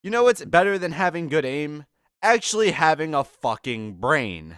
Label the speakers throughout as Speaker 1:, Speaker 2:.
Speaker 1: You know what's better than having good aim? Actually having a fucking brain.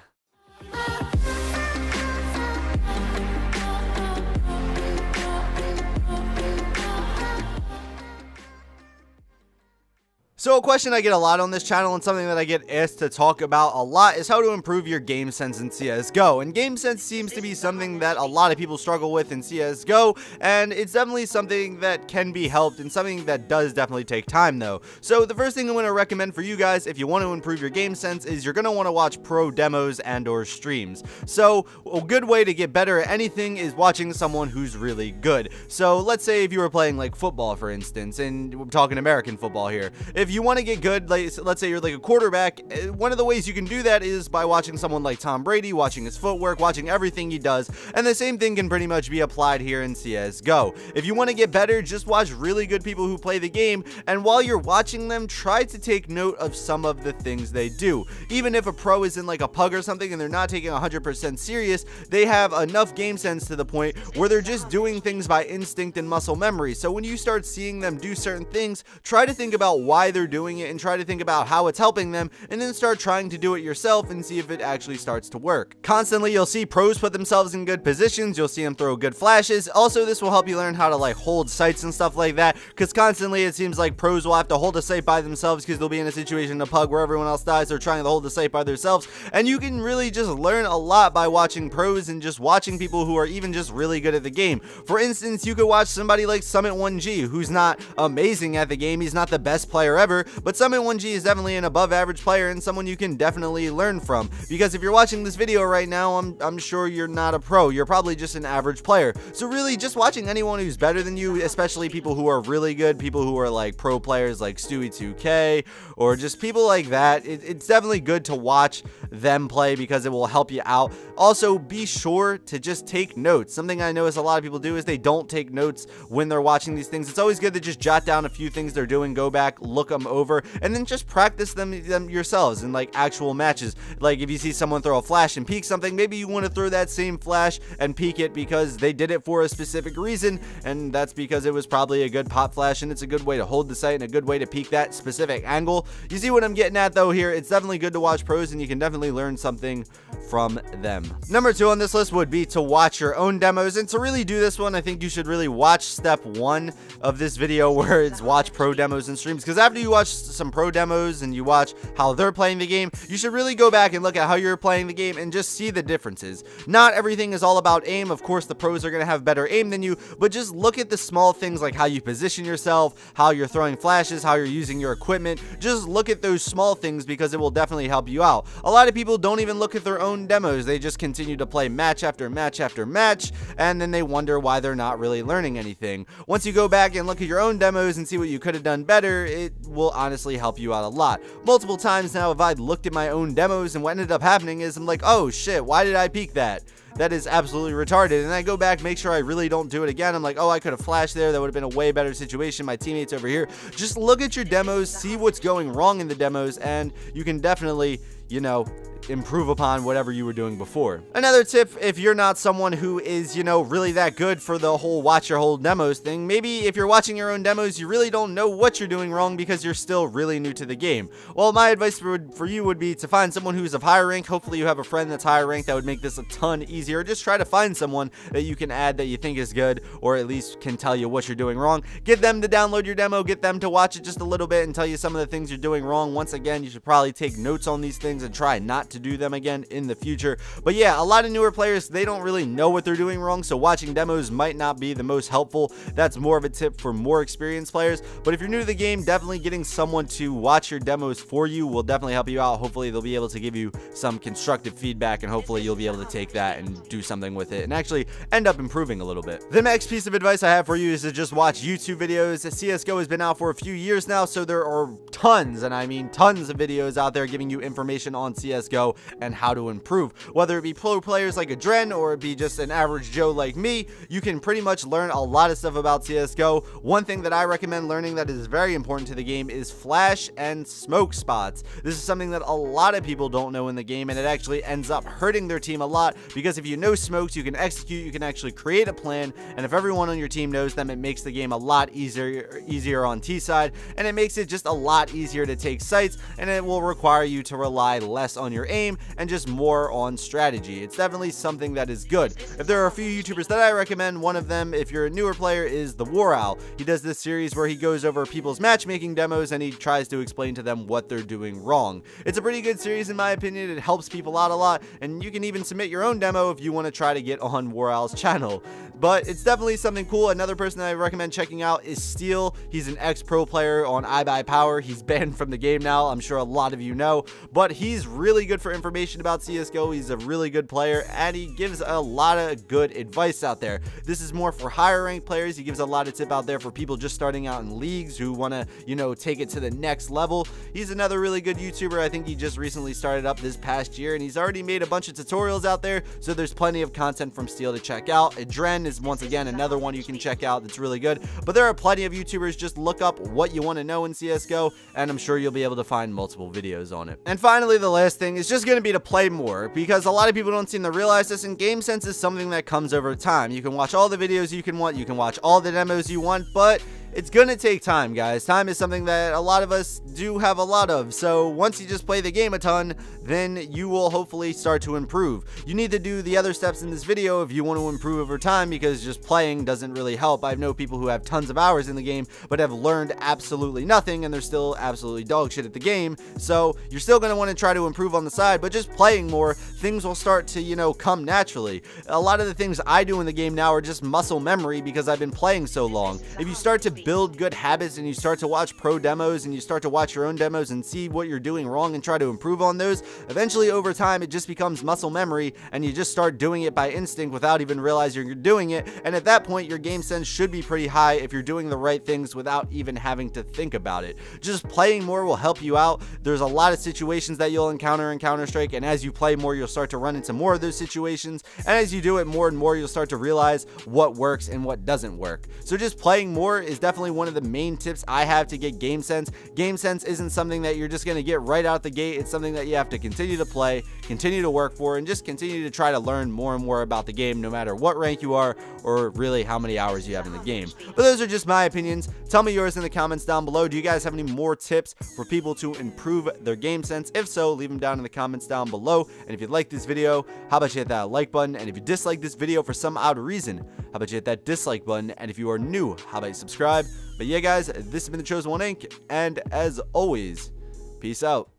Speaker 1: So a question I get a lot on this channel and something that I get asked to talk about a lot is how to improve your game sense in CSGO. And game sense seems to be something that a lot of people struggle with in CSGO, and it's definitely something that can be helped and something that does definitely take time though. So the first thing I'm going to recommend for you guys if you want to improve your game sense is you're going to want to watch pro demos and or streams. So a good way to get better at anything is watching someone who's really good. So let's say if you were playing like football, for instance, and we're talking American football here. If you want to get good, like let's say you're like a quarterback, one of the ways you can do that is by watching someone like Tom Brady, watching his footwork, watching everything he does, and the same thing can pretty much be applied here in CSGO. If you want to get better, just watch really good people who play the game, and while you're watching them, try to take note of some of the things they do. Even if a pro is in like a pug or something and they're not taking 100% serious, they have enough game sense to the point where they're just doing things by instinct and muscle memory. So when you start seeing them do certain things, try to think about why they're doing it and try to think about how it's helping them, and then start trying to do it yourself and see if it actually starts to work. Constantly you'll see pros put themselves in good positions, you'll see them throw good flashes. Also, this will help you learn how to like hold sights and stuff like that, because constantly it seems like pros will have to hold a sight by themselves because they'll be in a situation in a pug where everyone else dies. They're trying to hold the sight by themselves, and you can really just learn a lot by watching pros and just watching people who are even just really good at the game. For instance, you could watch somebody like Summit1G, who's not amazing at the game, he's not the best player ever, but Summit1G is definitely an above average player and someone you can definitely learn from, because if you're watching this video right now, I'm sure you're not a pro, you're probably just an average player. So really just watching anyone who's better than you, especially people who are really good, people who are like pro players like Stewie2K or just people like that, it's definitely good to watch them play because it will help you out. Also, be sure to just take notes. Something I notice a lot of people do is they don't take notes when they're watching these things. It's always good to just jot down a few things they're doing, go back, look them over, and then just practice them yourselves in like actual matches. Like if you see someone throw a flash and peek something, maybe you want to throw that same flash and peek it because they did it for a specific reason, and that's because it was probably a good pop flash and it's a good way to hold the sight and a good way to peek that specific angle. You see what I'm getting at though here? It's definitely good to watch pros and you can definitely learn something from them. Number 2 on this list would be to watch your own demos, and to really do this one, I think you should really watch step 1 of this video where it's watch pro demos and streams, because after you watch some pro demos and you watch how they're playing the game, you should really go back and look at how you're playing the game and just see the differences. Not everything is all about aim. Of course, the pros are going to have better aim than you, but just look at the small things like how you position yourself, how you're throwing flashes, how you're using your equipment. Just look at those small things because it will definitely help you out. A lot of people don't even look at their own demos. They just continue to play match after match after match, and then they wonder why they're not really learning anything. Once you go back and look at your own demos and see what you could have done better, it will honestly help you out a lot. Multiple times now, if I've looked at my own demos and what ended up happening is I'm like, oh shit, why did I peek that? That is absolutely retarded. And I go back, make sure I really don't do it again. I'm like, oh, I could have flashed there. That would have been a way better situation. My teammates over here. Just look at your demos, see what's going wrong in the demos, and you can definitely, you know, improve upon whatever you were doing before. Another tip, if you're not someone who is, you know, really that good for the whole watch your whole demos thing, maybe if you're watching your own demos, you really don't know what you're doing wrong because you're still really new to the game. Well, my advice for you would be to find someone who's of higher rank. Hopefully you have a friend that's higher rank. That would make this a ton easier. Just try to find someone that you can add that you think is good, or at least can tell you what you're doing wrong. Get them to download your demo, get them to watch it just a little bit and tell you some of the things you're doing wrong. Once again, you should probably take notes on these things and try not to do them again in the future. But yeah, a lot of newer players, they don't really know what they're doing wrong, so watching demos might not be the most helpful. That's more of a tip for more experienced players. But if you're new to the game, definitely getting someone to watch your demos for you will definitely help you out. Hopefully they'll be able to give you some constructive feedback, and hopefully you'll be able to take that and do something with it and actually end up improving a little bit. The next piece of advice I have for you is to just watch YouTube videos. CSGO has been out for a few years now, so there are tons, and I mean tons of videos out there giving you information on CSGO and how to improve. Whether it be pro players like a Dren or it be just an average Joe like me, you can pretty much learn a lot of stuff about CSGO. One thing that I recommend learning that is very important to the game is flash and smoke spots. This is something that a lot of people don't know in the game, and it actually ends up hurting their team a lot, because if you know smokes, you can execute, you can actually create a plan, and if everyone on your team knows them, it makes the game a lot easier on T side, and it makes it just a lot lot easier to take sights, and it will require you to rely less on your aim and just more on strategy. It's definitely something that is good. If there are a few YouTubers that I recommend, one of them, if you're a newer player, is the War Owl. He does this series where he goes over people's matchmaking demos and he tries to explain to them what they're doing wrong. It's a pretty good series in my opinion. It helps people out a lot, and you can even submit your own demo if you want to try to get on War Owl's channel. But it's definitely something cool. Another person that I recommend checking out is Steel. He's an ex-pro player on iBuyPower. He's banned from the game now, I'm sure a lot of you know, but he's really good for information about CSGO. He's a really good player, and he gives a lot of good advice out there. This is more for higher ranked players. He gives a lot of tip out there for people just starting out in leagues who want to, you know, take it to the next level. He's another really good YouTuber. I think he just recently started up this past year, and he's already made a bunch of tutorials out there, so there's plenty of content from Steel to check out. Adren is once again another one you can check out that's really good, but there are plenty of YouTubers. Just look up what you want to know in CSGO, and I'm sure you'll be able to find multiple videos on it. And finally, the last thing is just going to be to play more, because a lot of people don't seem to realize this, and game sense is something that comes over time. You can watch all the videos you can want, you can watch all the demos you want, but it's gonna take time, guys. Time is something that a lot of us do have a lot of, so once you just play the game a ton, then you will hopefully start to improve. You need to do the other steps in this video if you want to improve over time, because just playing doesn't really help. I know people who have tons of hours in the game but have learned absolutely nothing, and they're still absolutely dog shit at the game. So you're still gonna want to try to improve on the side, but just playing more, things will start to, you know, come naturally. A lot of the things I do in the game now are just muscle memory because I've been playing so long. If you start to build good habits and you start to watch pro demos and you start to watch your own demos and see what you're doing wrong and try to improve on those, eventually over time it just becomes muscle memory, and you just start doing it by instinct without even realizing you're doing it. And at that point, your game sense should be pretty high if you're doing the right things without even having to think about it. Just playing more will help you out. There's a lot of situations that you'll encounter in Counter-Strike, and as you play more, you'll start to run into more of those situations, and as you do it more and more, you'll start to realize what works and what doesn't work. So just playing more is definitely one of the main tips I have to get game sense. Game sense isn't something that you're just going to get right out the gate. It's something that you have to continue to play, continue to work for, and just continue to try to learn more and more about the game, no matter what rank you are or really how many hours you have in the game. But those are just my opinions. Tell me yours in the comments down below. Do you guys have any more tips for people to improve their game sense? If so, leave them down in the comments down below. And if you like this video, how about you hit that like button? And if you dislike this video for some odd reason, how about you hit that dislike button? And if you are new, how about you subscribe? But yeah, guys, this has been The Chosen One Inc., and as always, peace out.